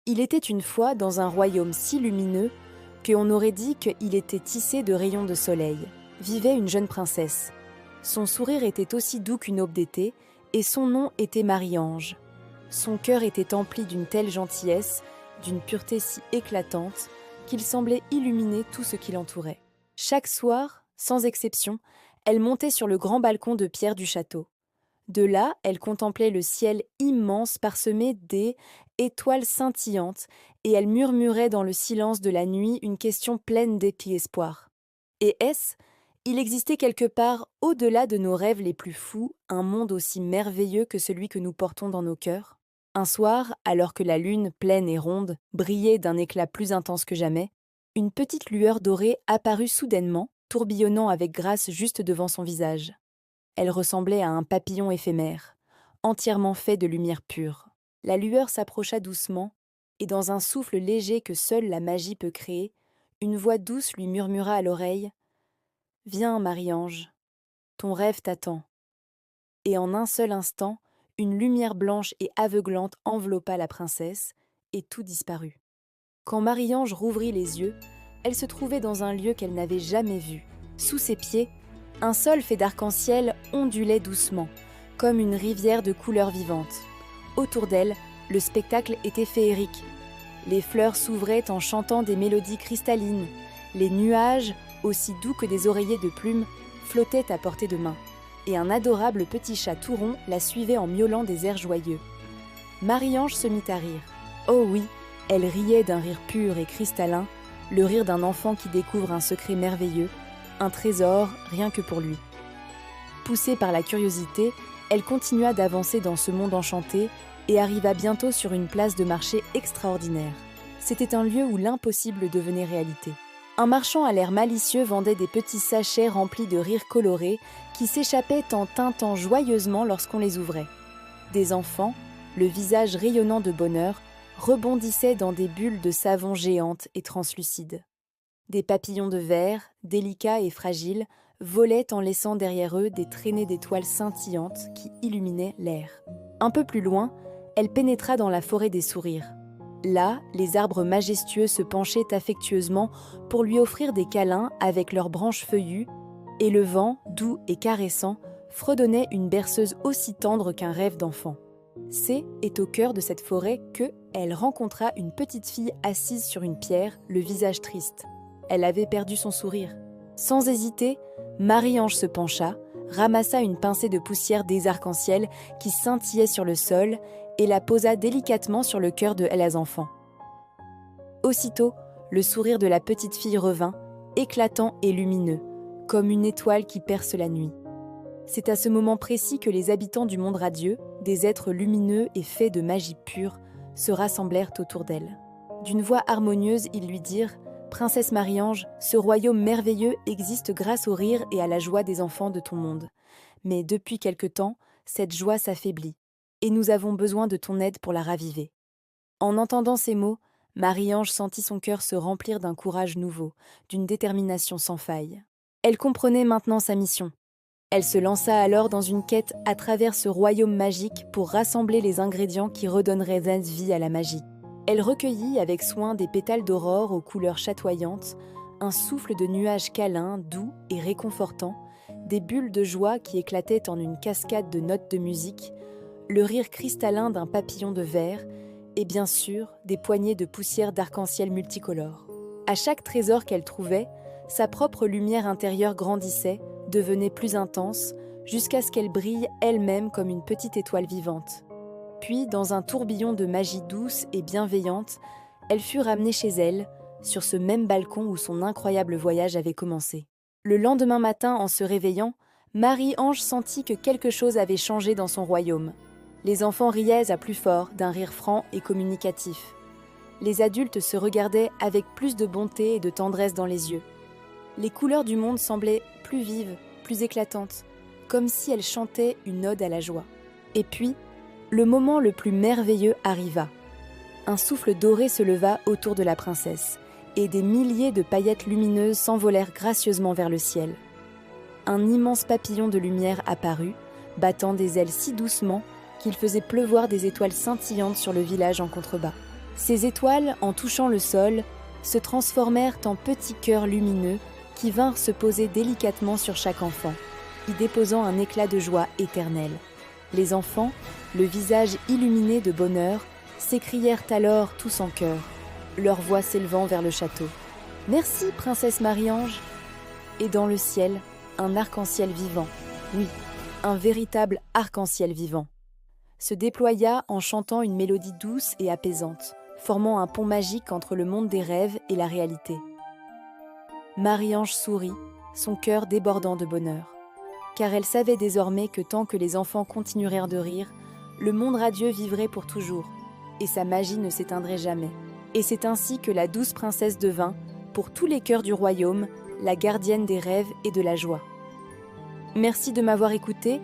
Il était une fois dans un royaume si lumineux qu'on aurait dit qu'il était tissé de rayons de soleil. Vivait une jeune princesse. Son sourire était aussi doux qu'une aube d'été, et son nom était Marie-Ange. Son cœur était empli d'une telle gentillesse, d'une pureté si éclatante, qu'il semblait illuminer tout ce qui l'entourait. Chaque soir, sans exception, elle montait sur le grand balcon de pierre du château. De là, elle contemplait le ciel immense parsemé d'étoiles scintillantes, et elle murmurait dans le silence de la nuit une question pleine d'espoir. Et il existait quelque part, au-delà de nos rêves les plus fous, un monde aussi merveilleux que celui que nous portons dans nos cœurs? Un soir, alors que la lune, pleine et ronde, brillait d'un éclat plus intense que jamais, une petite lueur dorée apparut soudainement, tourbillonnant avec grâce juste devant son visage. Elle ressemblait à un papillon éphémère, entièrement fait de lumière pure. La lueur s'approcha doucement, et dans un souffle léger que seule la magie peut créer, une voix douce lui murmura à l'oreille: « Viens, Marie-Ange, ton rêve t'attend. » Et en un seul instant, une lumière blanche et aveuglante enveloppa la princesse, et tout disparut. Quand Marie-Ange rouvrit les yeux, elle se trouvait dans un lieu qu'elle n'avait jamais vu. Sous ses pieds, un sol fait d'arc-en-ciel ondulait doucement, comme une rivière de couleurs vivantes. Autour d'elle, le spectacle était féerique. Les fleurs s'ouvraient en chantant des mélodies cristallines. Les nuages, aussi doux que des oreillers de plumes, flottaient à portée de main. Et un adorable petit chat tout rond la suivait en miaulant des airs joyeux. Marie-Ange se mit à rire. Oh oui, elle riait d'un rire pur et cristallin, le rire d'un enfant qui découvre un secret merveilleux, un trésor rien que pour lui. Poussée par la curiosité, elle continua d'avancer dans ce monde enchanté et arriva bientôt sur une place de marché extraordinaire. C'était un lieu où l'impossible devenait réalité. Un marchand à l'air malicieux vendait des petits sachets remplis de rires colorés qui s'échappaient en tintant joyeusement lorsqu'on les ouvrait. Des enfants, le visage rayonnant de bonheur, rebondissaient dans des bulles de savon géantes et translucides. Des papillons de verre, délicats et fragiles, volaient en laissant derrière eux des traînées d'étoiles scintillantes qui illuminaient l'air. Un peu plus loin, elle pénétra dans la forêt des sourires. Là, les arbres majestueux se penchaient affectueusement pour lui offrir des câlins avec leurs branches feuillues, et le vent, doux et caressant, fredonnait une berceuse aussi tendre qu'un rêve d'enfant. C'est au cœur de cette forêt que elle rencontra une petite fille assise sur une pierre, le visage triste. Elle avait perdu son sourire. Sans hésiter, Marie-Ange se pencha, ramassa une pincée de poussière des arcs-en-ciel qui scintillait sur le sol et la posa délicatement sur le cœur de Hellas enfant. Aussitôt, le sourire de la petite fille revint, éclatant et lumineux, comme une étoile qui perce la nuit. C'est à ce moment précis que les habitants du monde radieux, des êtres lumineux et faits de magie pure, se rassemblèrent autour d'elle. D'une voix harmonieuse, ils lui dirent: « Princesse Marie-Ange, ce royaume merveilleux existe grâce au rire et à la joie des enfants de ton monde. Mais depuis quelque temps, cette joie s'affaiblit, et nous avons besoin de ton aide pour la raviver. » En entendant ces mots, Marie-Ange sentit son cœur se remplir d'un courage nouveau, d'une détermination sans faille. Elle comprenait maintenant sa mission. Elle se lança alors dans une quête à travers ce royaume magique pour rassembler les ingrédients qui redonneraient vie à la magie. Elle recueillit avec soin des pétales d'aurore aux couleurs chatoyantes, un souffle de nuages câlins, doux et réconfortants, des bulles de joie qui éclataient en une cascade de notes de musique, le rire cristallin d'un papillon de verre et bien sûr des poignées de poussière d'arc-en-ciel multicolores. À chaque trésor qu'elle trouvait, sa propre lumière intérieure grandissait, devenait plus intense, jusqu'à ce qu'elle brille elle-même comme une petite étoile vivante. Puis, dans un tourbillon de magie douce et bienveillante, elle fut ramenée chez elle, sur ce même balcon où son incroyable voyage avait commencé. Le lendemain matin, en se réveillant, Marie-Ange sentit que quelque chose avait changé dans son royaume. Les enfants riaient à plus fort, d'un rire franc et communicatif. Les adultes se regardaient avec plus de bonté et de tendresse dans les yeux. Les couleurs du monde semblaient plus vives, plus éclatantes, comme si elles chantaient une ode à la joie. Et puis, le moment le plus merveilleux arriva. Un souffle doré se leva autour de la princesse, et des milliers de paillettes lumineuses s'envolèrent gracieusement vers le ciel. Un immense papillon de lumière apparut, battant des ailes si doucement qu'il faisait pleuvoir des étoiles scintillantes sur le village en contrebas. Ces étoiles, en touchant le sol, se transformèrent en petits cœurs lumineux qui vinrent se poser délicatement sur chaque enfant, y déposant un éclat de joie éternelle. Les enfants, le visage illuminé de bonheur, s'écrièrent alors tous en chœur, leur voix s'élevant vers le château. « Merci, princesse Marie-Ange !» Et dans le ciel, un arc-en-ciel vivant, oui, un véritable arc-en-ciel vivant, se déploya en chantant une mélodie douce et apaisante, formant un pont magique entre le monde des rêves et la réalité. Marie-Ange sourit, son cœur débordant de bonheur, car elle savait désormais que tant que les enfants continuèrent de rire, le monde radieux vivrait pour toujours, et sa magie ne s'éteindrait jamais. Et c'est ainsi que la douce princesse devint, pour tous les cœurs du royaume, la gardienne des rêves et de la joie. Merci de m'avoir écouté,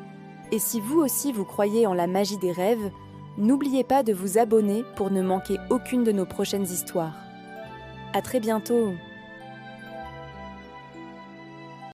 et si vous aussi vous croyez en la magie des rêves, n'oubliez pas de vous abonner pour ne manquer aucune de nos prochaines histoires. À très bientôt!